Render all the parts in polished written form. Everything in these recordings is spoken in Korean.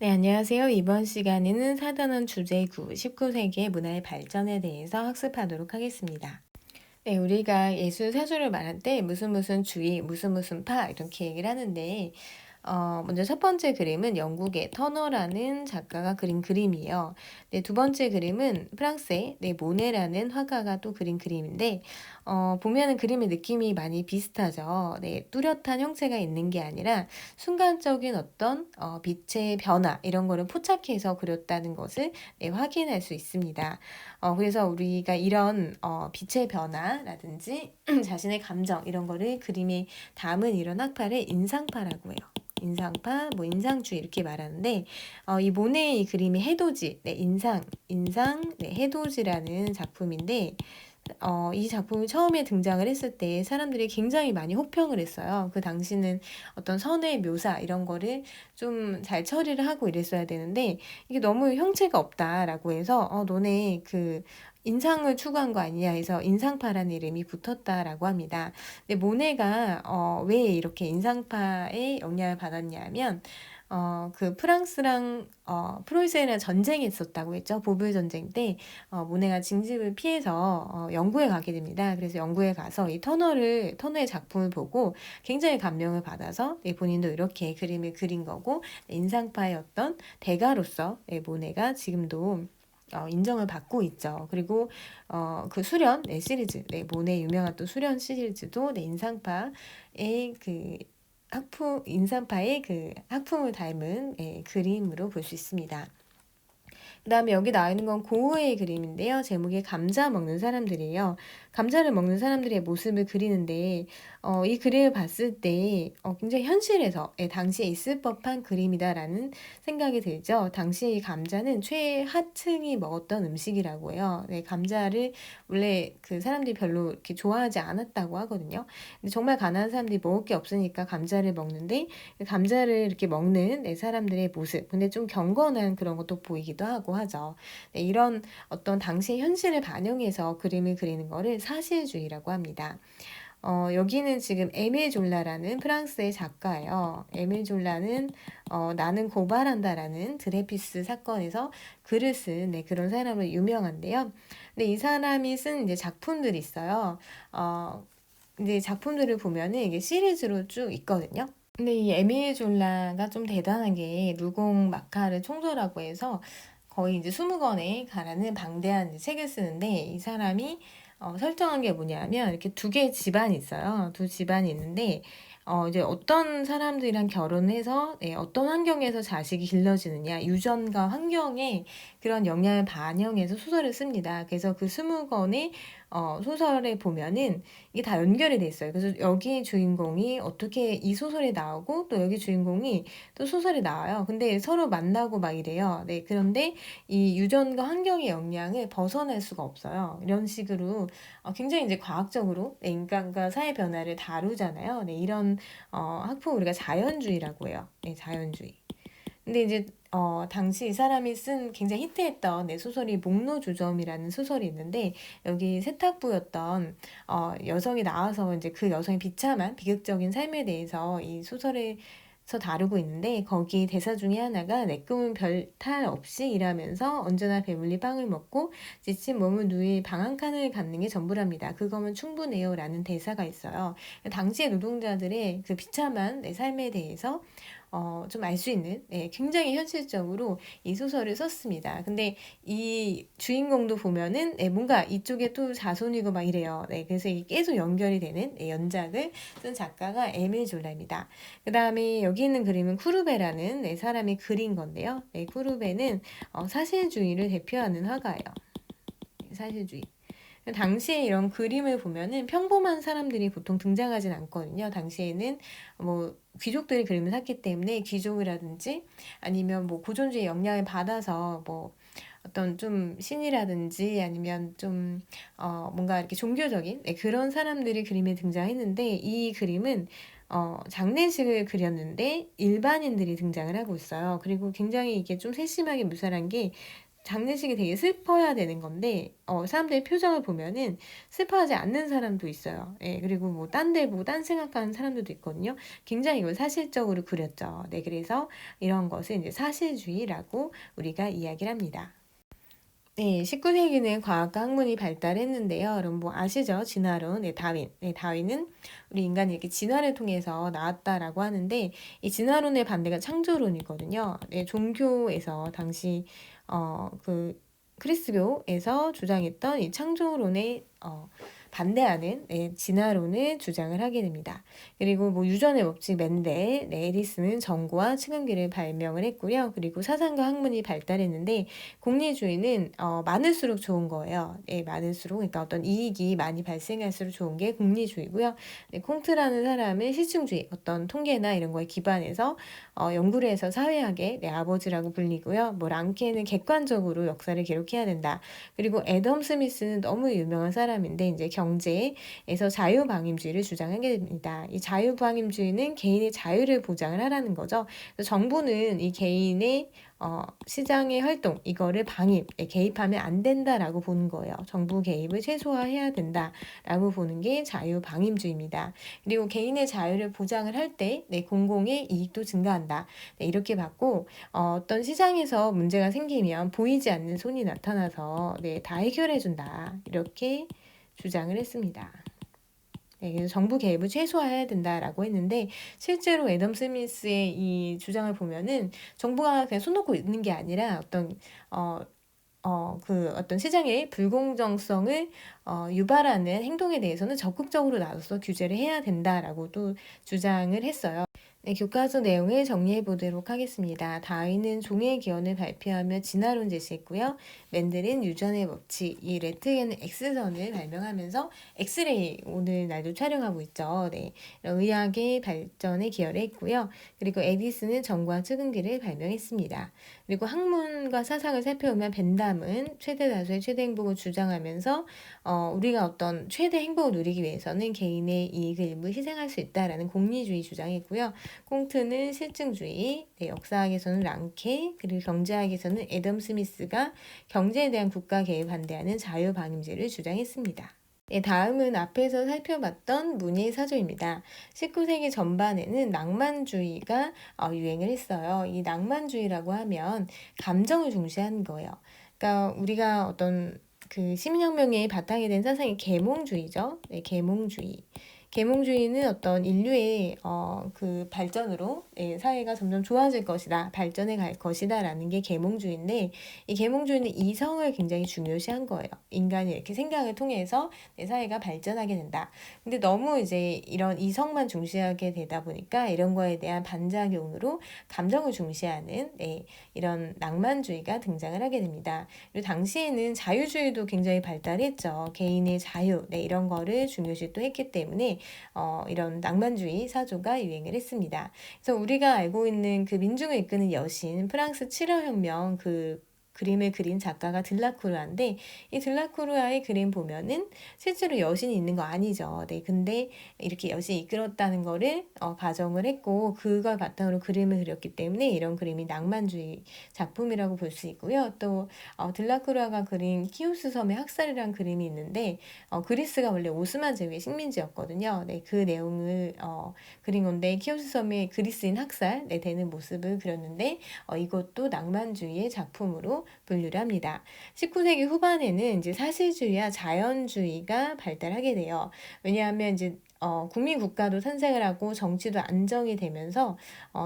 네, 안녕하세요. 이번 시간에는 사단원 주제 9, 19세기의 문화의 발전에 대해서 학습하도록 하겠습니다. 네, 우리가 예술 사조를 말할 때 무슨 무슨 주의, 무슨 무슨 파 이렇게 얘기를 하는데 먼저 첫 번째 그림은 영국의 터너라는 작가가 그린 그림이에요. 네, 두 번째 그림은 프랑스의 네, 모네라는 화가가 또 그린 그림인데 보면은 그림의 느낌이 많이 비슷하죠. 네, 뚜렷한 형체가 있는 게 아니라 순간적인 어떤 빛의 변화 이런 거를 포착해서 그렸다는 것을 네, 확인할 수 있습니다. 그래서 우리가 이런 빛의 변화라든지 자신의 감정 이런 거를 그림에 담은 이런 학파를 인상파라고 해요. 인상파, 뭐 인상주의 이렇게 말하는데 이 모네의 이 그림이 해돋이, 네, 인상, 네, 해돋이라는 작품인데 이 작품이 처음에 등장을 했을 때 사람들이 굉장히 많이 호평을 했어요. 그 당시는 어떤 선의 묘사 이런 거를 좀 잘 처리를 하고 이랬어야 되는데 이게 너무 형체가 없다라고 해서 너네 그 인상을 추구한 거 아니냐 해서 인상파라는 이름이 붙었다라고 합니다. 근데 모네가 왜 이렇게 인상파의 영향을 받았냐면 그 프랑스랑 프로이센이랑 전쟁이 있었다고 했죠. 보불 전쟁 때 모네가 징집을 피해서 영국에 가게 됩니다. 그래서 영국에 가서 이 터너의 작품을 보고 굉장히 감명을 받아서 본인도 이렇게 그림을 그린 거고 인상파의 어떤 대가로서 모네가 지금도 인정을 받고 있죠. 그리고 그 수련 시리즈, 모네 유명한 또 수련 시리즈도 인상파의 그 인상파의 그 학풍을 닮은 그림으로 볼 수 있습니다. 그 다음에 여기 나와 있는 건 고흐의 그림인데요. 제목이 감자 먹는 사람들이에요. 감자를 먹는 사람들의 모습을 그리는데 이 그림을 봤을 때 굉장히 현실에서 당시에 있을 법한 그림이다라는 생각이 들죠. 당시 이 감자는 최하층이 먹었던 음식이라고 해요. 네, 감자를 원래 그 사람들이 별로 이렇게 좋아하지 않았다고 하거든요. 근데 정말 가난한 사람들이 먹을 게 없으니까 감자를 먹는데 감자를 이렇게 먹는 사람들의 모습. 근데 좀 경건한 그런 것도 보이기도 하고 하죠. 네, 이런 어떤 당시의 현실을 반영해서 그림을 그리는 거를 사실주의라고 합니다. 여기는 지금 에밀 졸라라는 프랑스의 작가예요. 에밀 졸라는 나는 고발한다라는 드레피스 사건에서 글을 쓴 그런 사람으로 유명한데요. 근데 이 사람이 쓴 이제 작품들이 있어요. 이제 작품들을 보면은 이게 시리즈로 쭉 있거든요. 근데 이 에밀 졸라가 좀 대단한 게 루공 마카를 총서라고 해서 거의 이제 20권에 가라는 방대한 책을 쓰는데 이 사람이 설정한 게 뭐냐면 이렇게 두 개의 집안이 있어요. 두 집안이 있는데 이제 어떤 사람들이랑 결혼해서 어떤 환경에서 자식이 길러지느냐 유전과 환경에 그런 영향을 반영해서 소설을 씁니다. 그래서 그 20권의 소설에 보면은 이게 다 연결이 돼 있어요. 그래서 여기 주인공이 어떻게 이 소설에 나오고 또 여기 주인공이 또 소설에 나와요. 근데 서로 만나고 막 이래요. 네, 그런데 이 유전과 환경의 영향을 벗어날 수가 없어요. 이런 식으로 굉장히 이제 과학적으로 인간과 사회 변화를 다루잖아요. 네, 이런 학풍 우리가 자연주의라고 해요. 네, 자연주의. 근데 이제 당시 이 사람이 쓴 굉장히 히트했던 소설이 목로주점이라는 소설이 있는데 여기 세탁부였던 여성이 나와서 이제 그 여성의 비참한 비극적인 삶에 대해서 이 소설에서 다루고 있는데 거기 대사 중에 하나가 내 꿈은 별 탈 없이 일하면서 언제나 배불리 빵을 먹고 지친 몸을 누일 방 한 칸을 갖는 게 전부랍니다. 그거면 충분해요 라는 대사가 있어요. 당시의 노동자들의 그 비참한 내 삶에 대해서 좀 알 수 있는 굉장히 현실적으로 이 소설을 썼습니다. 근데 이 주인공도 보면은 뭔가 이쪽에 또 자손이고 막 이래요. 네, 그래서 이게 계속 연결이 되는 연작을 쓴 작가가 에밀 졸라입니다. 그 다음에 여기 있는 그림은 쿠르베라는 사람이 그린 건데요. 쿠르베는 사실주의를 대표하는 화가예요. 사실주의. 당시에 이런 그림을 보면은 평범한 사람들이 보통 등장하진 않거든요. 당시에는 뭐 귀족들이 그림을 샀기 때문에 귀족이라든지 아니면 뭐 고전주의 영향을 받아서 뭐 어떤 좀 신이라든지 아니면 좀 뭔가 이렇게 종교적인 그런 사람들이 그림에 등장했는데 이 그림은 장례식을 그렸는데 일반인들이 등장을 하고 있어요. 그리고 굉장히 이게 좀 세심하게 묘사한 게 장례식이 되게 슬퍼야 되는 건데 사람들의 표정을 보면은 슬퍼하지 않는 사람도 있어요. 예, 그리고 뭐 딴 데 보고 딴 생각하는 사람들도 있거든요. 굉장히 이걸 사실적으로 그렸죠. 네, 그래서 이런 것을 이제 사실주의라고 우리가 이야기를 합니다. 네, 19세기는 과학과 학문이 발달했는데요. 여러분 뭐 아시죠? 진화론, 네, 다윈. 네, 다윈은 우리 인간이 이렇게 진화를 통해서 나왔다라고 하는데 이 진화론의 반대가 창조론이거든요. 네, 종교에서 당시 그 크리스교에서 주장했던 이 창조론의 반대하는 진화론을 주장을 하게 됩니다. 그리고 뭐 유전의 법칙 멘델, 에디슨은 전구와 측은기를 발명을 했고요. 그리고 사상과 학문이 발달했는데 공리주의는 많을수록 좋은 거예요. 네, 많을수록 그러니까 어떤 이익이 많이 발생할수록 좋은 게 공리주의고요. 네, 콩트라는 사람은 실증주의, 어떤 통계나 이런 거에 기반해서 연구를 해서 사회학의 아버지라고 불리고요. 뭐 랑케는 객관적으로 역사를 기록해야 된다. 그리고 애덤 스미스는 너무 유명한 사람인데 이제 경제에서 자유방임주의를 주장하게 됩니다. 이 자유방임주의는 개인의 자유를 보장을 하라는 거죠. 그래서 정부는 이 개인의 시장의 활동 이거를 개입하면 안 된다라고 보는 거예요. 정부 개입을 최소화해야 된다라고 보는 게 자유방임주의입니다. 그리고 개인의 자유를 보장을 할 때 공공의 이익도 증가한다. 네, 이렇게 봤고 어떤 시장에서 문제가 생기면 보이지 않는 손이 나타나서 다 해결해준다. 이렇게 주장을 했습니다. 네, 그래서 정부 개입을 최소화해야 된다라고 했는데 실제로 애덤 스미스의 이 주장을 보면은 정부가 그냥 손 놓고 있는 게 아니라 어떤 시장의 불공정성을 유발하는 행동에 대해서는 적극적으로 나서서 규제를 해야 된다라고도 주장을 했어요. 네, 교과서 내용을 정리해 보도록 하겠습니다. 다윈은 종의 기원을 발표하며 진화론 제시했고요. 맨델은 유전의 법칙, 이 레트게는 X선을 발명하면서 엑스레이 오늘날도 촬영하고 있죠. 네, 의학의 발전에 기여를 했고요. 그리고 에디슨은 전구와 측은기를 발명했습니다. 그리고 학문과 사상을 살펴보면 벤담은 최대 다수의 최대 행복을 주장하면서 우리가 어떤 최대 행복을 누리기 위해서는 개인의 이익을 일부 희생할 수 있다라는 공리주의 주장했고요. 콩트는 실증주의, 역사학에서는 랑케, 그리고 경제학에서는 애덤 스미스가 경제에 대한 국가 개입 반대하는 자유방임제를 주장했습니다. 네, 다음은 앞에서 살펴봤던 문예의 사조입니다. 19세기 전반에는 낭만주의가 유행을 했어요. 이 낭만주의라고 하면 감정을 중시하는 거예요. 그러니까 우리가 어떤 그 시민혁명의 바탕이 된 사상이 계몽주의죠. 네, 계몽주의. 계몽주의는 어떤 인류의 그 발전으로 사회가 점점 좋아질 것이다, 발전해 갈 것이다라는 게 계몽주의인데 이 계몽주의는 이성을 굉장히 중요시한 거예요. 인간이 이렇게 생각을 통해서 내 사회가 발전하게 된다. 근데 너무 이제 이런 이성만 중시하게 되다 보니까 이런 거에 대한 반작용으로 감정을 중시하는 이런 낭만주의가 등장을 하게 됩니다. 그리고 당시에는 자유주의도 굉장히 발달했죠. 개인의 자유 이런 거를 중요시 또 했기 때문에 이런 낭만주의 사조가 유행을 했습니다. 그래서 우리가 알고 있는 그 민중을 이끄는 여신, 프랑스 7월혁명 그 그림을 그린 작가가 들라크루아인데 이 들라크루아의 그림 보면은 실제로 여신이 있는 거 아니죠. 네, 근데 이렇게 여신이 이끌었다는 거를 가정을 했고 그걸 바탕으로 그림을 그렸기 때문에 이런 그림이 낭만주의 작품이라고 볼 수 있고요. 또 들라크루아가 그린 키오스 섬의 학살이라는 그림이 있는데 그리스가 원래 오스만 제국의 식민지였거든요. 네, 그 내용을 그린 건데 키오스 섬의 그리스인 학살 되는 모습을 그렸는데 이것도 낭만주의의 작품으로 분류를 합니다. 19세기 후반에는 이제 사실주의와 자연주의가 발달하게 돼요. 왜냐하면 이제 국민 국가도 탄생을 하고 정치도 안정이 되면서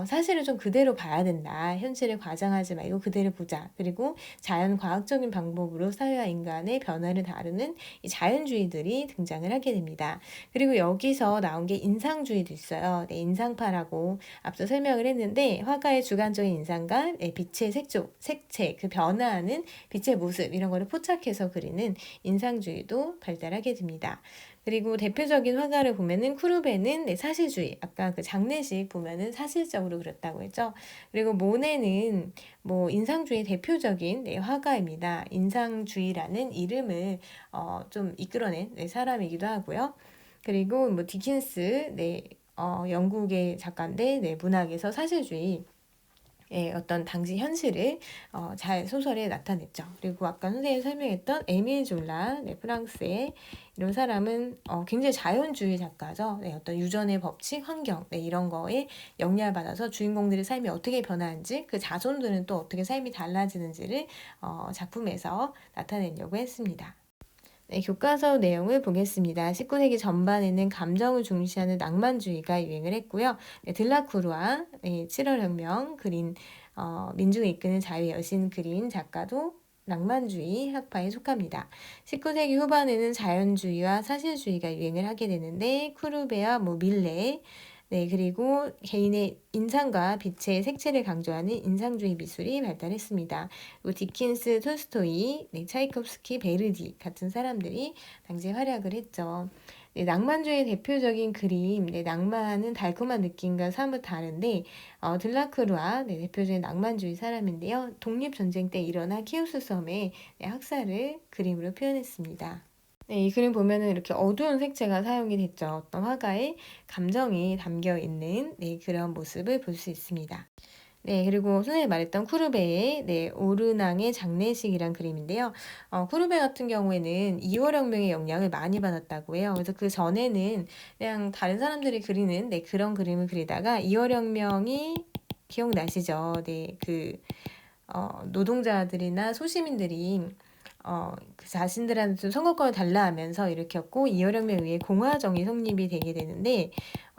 사실을 좀 그대로 봐야 된다. 현실을 과장하지 말고 그대로 보자. 그리고 자연 과학적인 방법으로 사회와 인간의 변화를 다루는 이 자연주의들이 등장을 하게 됩니다. 그리고 여기서 나온 게 인상주의도 있어요. 네, 인상파라고 앞서 설명을 했는데 화가의 주관적인 인상과 빛의 색채, 그 변화하는 빛의 모습 이런 거를 포착해서 그리는 인상주의도 발달하게 됩니다. 그리고 대표적인 화가를 보면은 쿠르베는 사실주의, 아까 그 장례식 보면은 사실적으로 그렸다고 했죠. 그리고 모네는 뭐 인상주의 대표적인 화가입니다. 인상주의라는 이름을 좀 이끌어낸 사람이기도 하고요. 그리고 뭐 디킨스, 영국의 작가인데 문학에서 사실주의 어떤 당시 현실을 잘 소설에 나타냈죠. 그리고 아까 선생님이 설명했던 에밀 졸라, 프랑스의 이런 사람은 굉장히 자연주의 작가죠. 어떤 유전의 법칙, 환경 이런 거에 영향을 받아서 주인공들의 삶이 어떻게 변하는지, 그 자손들은 또 어떻게 삶이 달라지는지를 작품에서 나타내려고 했습니다. 교과서 내용을 보겠습니다. 19세기 전반에는 감정을 중시하는 낭만주의가 유행을 했고요. 들라크루아, 7월 혁명 그린 민중을 이끄는 자유의 여신 그린 작가도 낭만주의 학파에 속합니다. 19세기 후반에는 자연주의와 사실주의가 유행을 하게 되는데 쿠르베와 밀레, 그리고 개인의 인상과 빛의 색채를 강조하는 인상주의 미술이 발달했습니다. 디킨스, 톨스토이, 차이콥스키, 베르디 같은 사람들이 당시에 활약을 했죠. 낭만주의 대표적인 그림, 낭만은 달콤한 느낌과 사뭇 다른데 들라크루아, 대표적인 낭만주의 사람인데요. 독립전쟁 때 일어난 키우스 섬의 학살을 그림으로 표현했습니다. 이 그림 보면은 이렇게 어두운 색채가 사용이 됐죠. 어떤 화가의 감정이 담겨 있는 그런 모습을 볼 수 있습니다. 그리고 선생님이 말했던 쿠르베의 오르낭의 장례식이란 그림인데요. 쿠르베 같은 경우에는 2월 혁명의 영향을 많이 받았다고 해요. 그래서 그 전에는 그냥 다른 사람들이 그리는 그런 그림을 그리다가 2월 혁명이 기억나시죠? 노동자들이나 소시민들이 그 자신들한테 좀 선거권을 달라 하면서 일으켰고 2월 혁명에 의해 공화정이 성립이 되게 되는데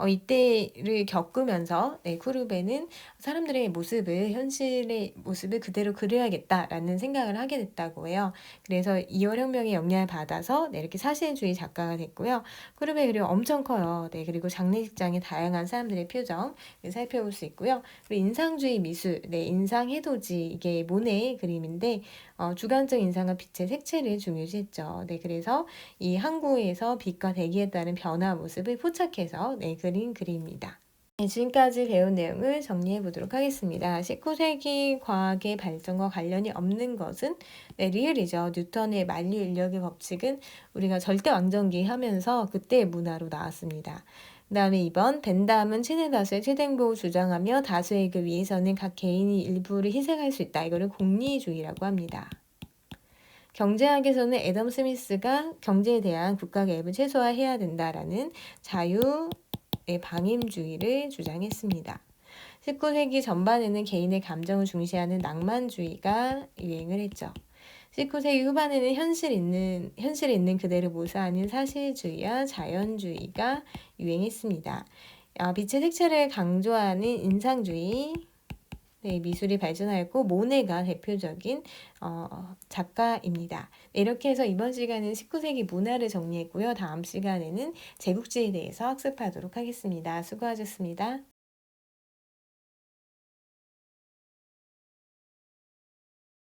이때를 겪으면서 쿠르베는 사람들의 모습을 현실의 모습을 그대로 그려야겠다라는 생각을 하게 됐다고 해요. 그래서 2월 혁명의 영향을 받아서 이렇게 사실주의 작가가 됐고요. 쿠르베 그림 엄청 커요. 그리고 장례식장에 다양한 사람들의 표정 살펴볼 수 있고요. 그리고 인상주의 미술, 인상 해도지 이게 모네의 그림인데 주관적 인상과 빛의 색채를 중요시했죠. 그래서 이 항구에서 빛과 대기에 따른 변화 모습을 포착해서 그린 그림입니다. 지금까지 배운 내용을 정리해 보도록 하겠습니다. 19세기 과학의 발전과 관련이 없는 것은 리을이죠. 뉴턴의 만류 인력의 법칙은 우리가 절대 왕정기 하면서 그때 문화로 나왔습니다. 그 다음에 2번 벤담은 최대 다수의 최대행복을 주장하며 다수의 이익을 위해서는 각 개인이 일부를 희생할 수 있다. 이거를 공리주의라고 합니다. 경제학에서는 애덤 스미스가 경제에 대한 국가 개입을 최소화해야 된다라는 자유의 방임주의를 주장했습니다. 19세기 전반에는 개인의 감정을 중시하는 낭만주의가 유행을 했죠. 19세기 후반에는 현실에 있는 그대로 묘사하는 사실주의와 자연주의가 유행했습니다. 빛의 색채를 강조하는 인상주의, 미술이 발전하였고 모네가 대표적인 작가입니다. 이렇게 해서 이번 시간은 19세기 문화를 정리했고요. 다음 시간에는 제국주의에 대해서 학습하도록 하겠습니다. 수고하셨습니다.